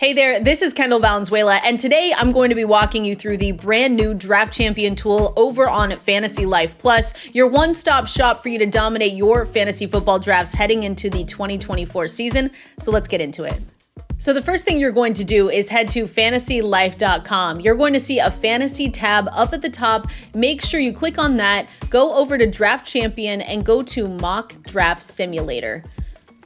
Hey there, this is Kendall Valenzuela, and today I'm going to be walking you through the brand new Draft Champion tool over on FantasyLife Plus, your one-stop shop for you to dominate your fantasy football drafts heading into the 2024 season. So let's get into it. So the first thing you're going to do is head to FantasyLife.com. You're going to see a fantasy tab up at the top. Make sure you click on that, go over to Draft Champion, and go to Mock Draft Simulator.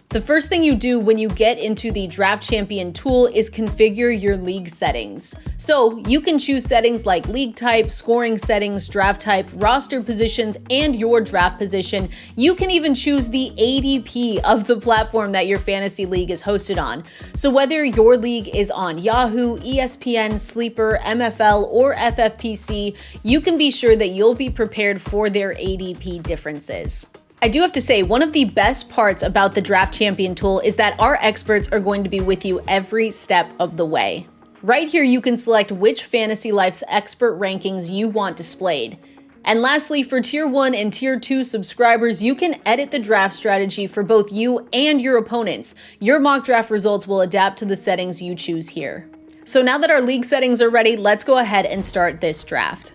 The first thing you do when you get into the Draft Champion tool is configure your league settings. So you can choose settings like league type, scoring settings, draft type, roster positions, and your draft position. You can even choose the ADP of the platform that your fantasy league is hosted on. So whether your league is on Yahoo, ESPN, Sleeper, MFL, or FFPC, you can be sure that you'll be prepared for their ADP differences. I do have to say, one of the best parts about the Draft Champion tool is that our experts are going to be with you every step of the way. Right here, you can select which FantasyLife's expert rankings you want displayed. And lastly, for Tier 1 and Tier 2 subscribers, you can edit the draft strategy for both you and your opponents. Your mock draft results will adapt to the settings you choose here. So now that our league settings are ready, let's go ahead and start this draft.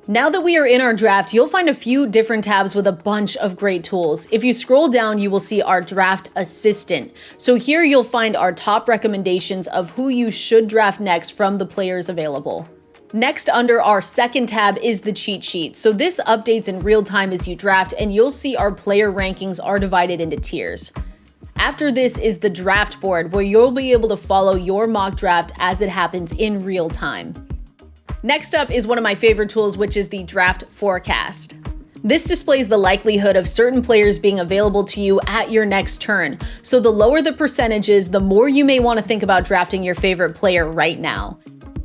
Now that we are in our draft, you'll find a few different tabs with a bunch of great tools. If you scroll down, you will see our draft assistant. So here you'll find our top recommendations of who you should draft next from the players available. Next, under our second tab is the cheat sheet. So this updates in real time as you draft, and you'll see our player rankings are divided into tiers. After this is the draft board, where you'll be able to follow your mock draft as it happens in real time. Next up is one of my favorite tools, which is the draft forecast. This displays the likelihood of certain players being available to you at your next turn. So the lower the percentages, the more you may want to think about drafting your favorite player right now.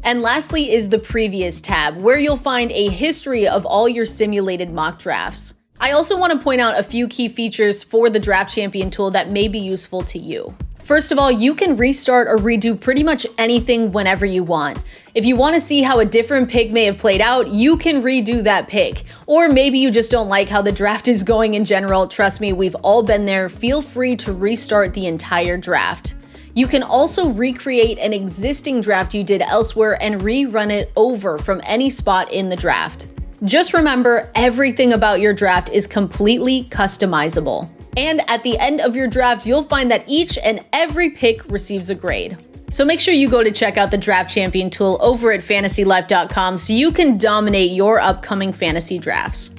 And lastly is the previous tab, where you'll find a history of all your simulated mock drafts. I also want to point out a few key features for the Draft Champion tool that may be useful to you. First of all, you can restart or redo pretty much anything whenever you want. If you want to see how a different pick may have played out, you can redo that pick. Or maybe you just don't like how the draft is going in general. Trust me, we've all been there. Feel free to restart the entire draft. You can also recreate an existing draft you did elsewhere and rerun it over from any spot in the draft. Just remember, everything about your draft is completely customizable. And at the end of your draft, you'll find that each and every pick receives a grade. So make sure you go to check out the Draft Champion tool over at FantasyLife.com so you can dominate your upcoming fantasy drafts.